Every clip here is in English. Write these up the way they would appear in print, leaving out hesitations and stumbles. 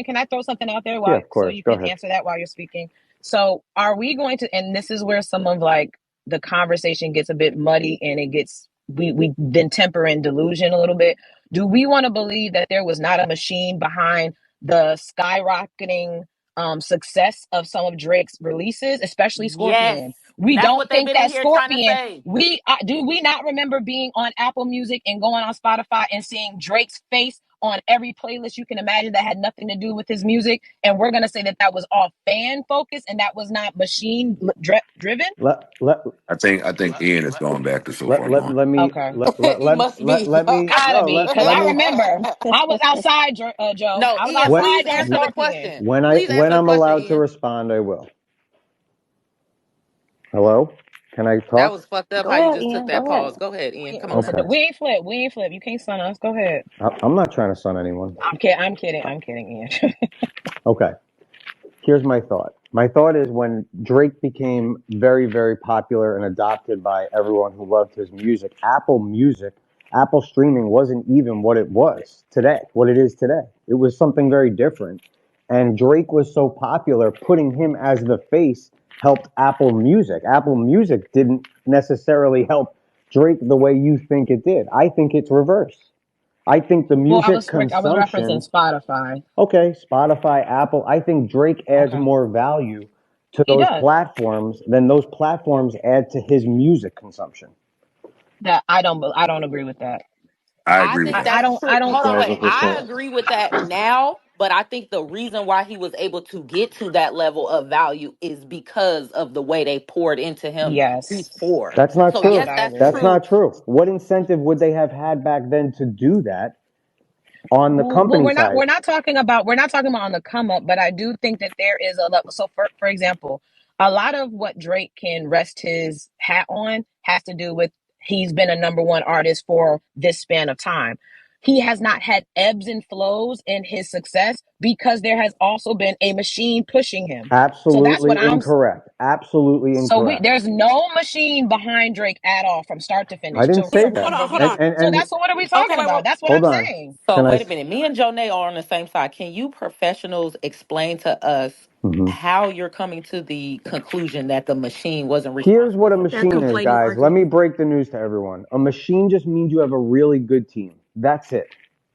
can I throw something out there Yeah, while of so course. you Go can ahead. answer that while you're speaking? So are we going to, and this is where some of like the conversation gets a bit muddy and it gets we then temper in delusion a little bit. Do we want to believe that there was not a machine behind the skyrocketing success of some of Drake's releases, especially Yes. Scorpion? We That's don't what they've think been in that here trying to Scorpion, say. we do we not remember being on Apple Music and going on Spotify and seeing Drake's face on every playlist you can imagine that had nothing to do with his music, and we're going to say that that was all fan focused and that was not machine driven? Let let I think Ian is going back to so let far let, gone. let me Okay. He must be. let me Gotta no be, let because let I me remember I was outside, Joe. No, I was Ian, when outside please during answer the Scorpion. question. I Please when answer the I'm question, allowed to Ian. respond, I will. Hello, can I That talk? was fucked up how Go you ahead, just took Ian. that Go ahead. pause. Go ahead, Ian. Come on. Okay, Listen, we ain't flip. You can't stun us. Go ahead. I'm not trying to stun anyone. I'm kidding. I'm kidding. I'm kidding, Ian. Okay, here's my thought. My thought is when Drake became very, very popular and adopted by everyone who loved his music, Apple streaming wasn't even what it was today, what it is today. It was something very different. And Drake was so popular, putting him as the face helped Apple Music. Apple Music didn't necessarily help Drake the way you think it did. I think it's reverse. I think the Well, music I was consumption, referencing Spotify. okay, Spotify, Apple, I think Drake adds Okay. more value to He those does. platforms than those platforms add to his music consumption. That I don't agree with that. I I agree with think that. that's true. I don't Hold on, wait. I 1,000%. agree with that now, but I think the reason why he was able to get to that level of value is because of the way they poured into him yes. before. That's not So That's what yes, true. I that's agree That's with. true. not true. What incentive would they have had back then to do that on the Well, company side? we're not talking about on the come up, but I do think that there is a level. So, for example, a lot of what Drake can rest his hat on has to do with he's been a number one artist for this span of time. He has not had ebbs and flows in his success because there has also been a machine pushing him. So that's what Absolutely I'm. incorrect. Absolutely So incorrect. there's no machine behind Drake at all from start to I finish didn't to say from Hold that. on, hold And on. conversation. and So and that's what are we Okay, talking wait, wait. about? That's what I'm hold on. saying. So Can I? wait a minute. Me and Jonay are on the same side. Can you professionals explain to us Mhm. how you're coming to the conclusion that the machine wasn't Here's responsible what a for They're this? machine is, conflating guys. Let me arguments. break the news to everyone. A machine just means you have a really good team. That's it.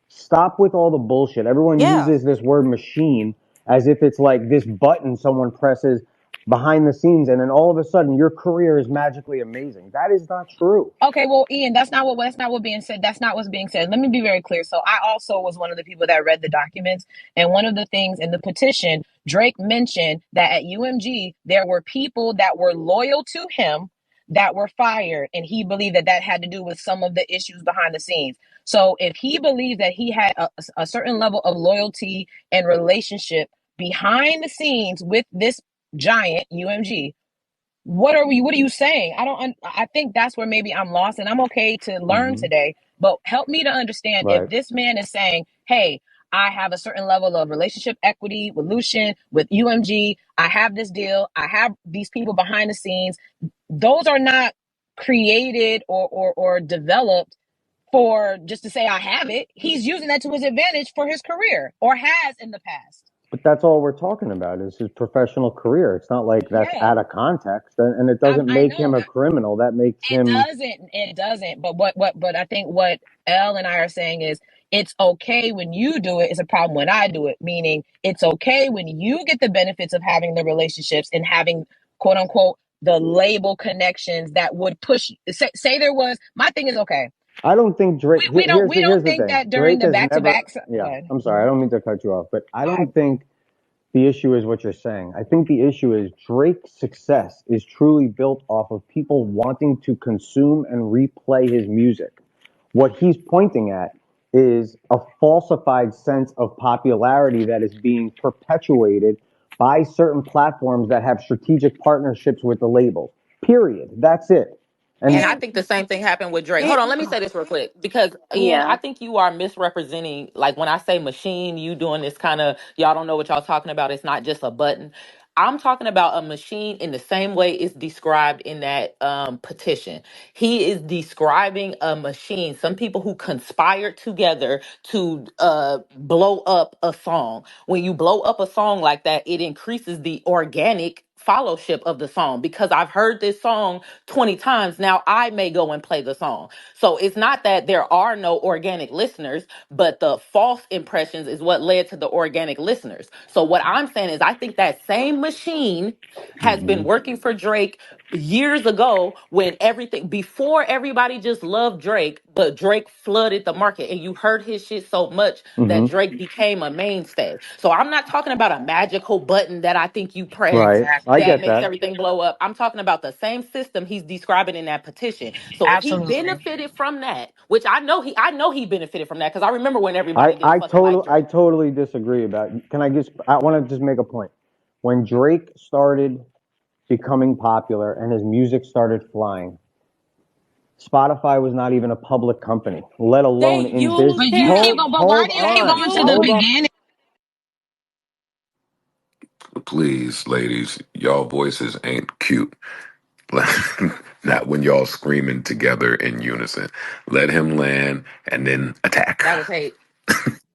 Stop with all the bullshit. Everyone Yeah. uses this word machine as if it's like this button someone presses behind the scenes and then all of a sudden your career is magically amazing. That is not true. Okay, well, Ian, that's not what being said. That's not what's being said. Let me be very clear. So I also was one of the people that read the documents, and one of the things in the petition, Drake mentioned that at UMG there were people that were loyal to him that were fired, and he believed that that had to do with some of the issues behind the scenes. So if he believed that he had a certain level of loyalty and relationship behind the scenes with this giant UMG, what are you saying? I think that's where maybe I'm lost, and I'm okay to learn Hmm. today, but help me to understand if Right. this man is saying, hey, I have a certain level of relationship equity with Lucian, with UMG, I have this deal, I have these people behind the scenes. Those are not created or developed for just to say I have it. He's using that to his advantage for his career, or has in the past. But that's all we're talking about is his professional career. It's not like that's Yeah, out of context and it doesn't I make him know. a criminal. That makes It him doesn't. It doesn't. But but I think what Elle and I are saying is it's okay when you do it. It's a problem when I do it. Meaning it's okay when you get the benefits of having the relationships and having quote unquote the label connections that would push. Say there was. My thing is okay. I don't think Drake. We don't Here's the think thing. that during Drake the has back to never. back. Go Yeah, ahead. I'm sorry. I Mhm. don't mean to cut you off, but I Go don't ahead. think the issue is what you're saying. I think the issue is Drake's success is truly built off of people wanting to consume and replay his music. What he's pointing at is a falsified sense of popularity that is being perpetuated by certain platforms that have strategic partnerships with the labels. Period. That's it. And And I And think the same thing happened with Drake. Hold It, on, let me say this real quick because Ian, yeah. I think you are misrepresenting. Like when I say machine, you doing this kind of y'all don't know what y'all talking about. It's not just a button. I'm talking about a machine in the same way it's described in that petition. He is describing a machine, some people who conspired together to blow up a song. When you blow up a song like that, it increases the organic fellowship of the song, because I've heard this song 20 times now, I may go and play the song. So it's not that there are no organic listeners, but the false impressions is what led to the organic listeners. So what I'm saying is, I think that same machine has been Hmm. working for Drake years ago, when everything, before everybody just loved Drake, but Drake flooded the market and you heard his shit so much that Hmm. Drake became a mainstay. So I'm not talking about a magical button that I think you press Right. Exactly. I that get makes that. everything blow up. I'm talking about the same system he's describing in that petition. So if he Absolutely. benefited from that, which I know he benefited from that, because I remember when everybody didn't fucking like I Drake. totally disagree about. Can I just? I want to just make a point. When Drake started becoming popular and his music started flying, Spotify was not even a public company, let They alone in used business. But you keep him. going, but why Hold do you They keep on, going to the used hold on. him. beginning? Please, ladies, y'all voices ain't cute. Not when y'all screaming together in unison. Let him land and then attack. That was hate.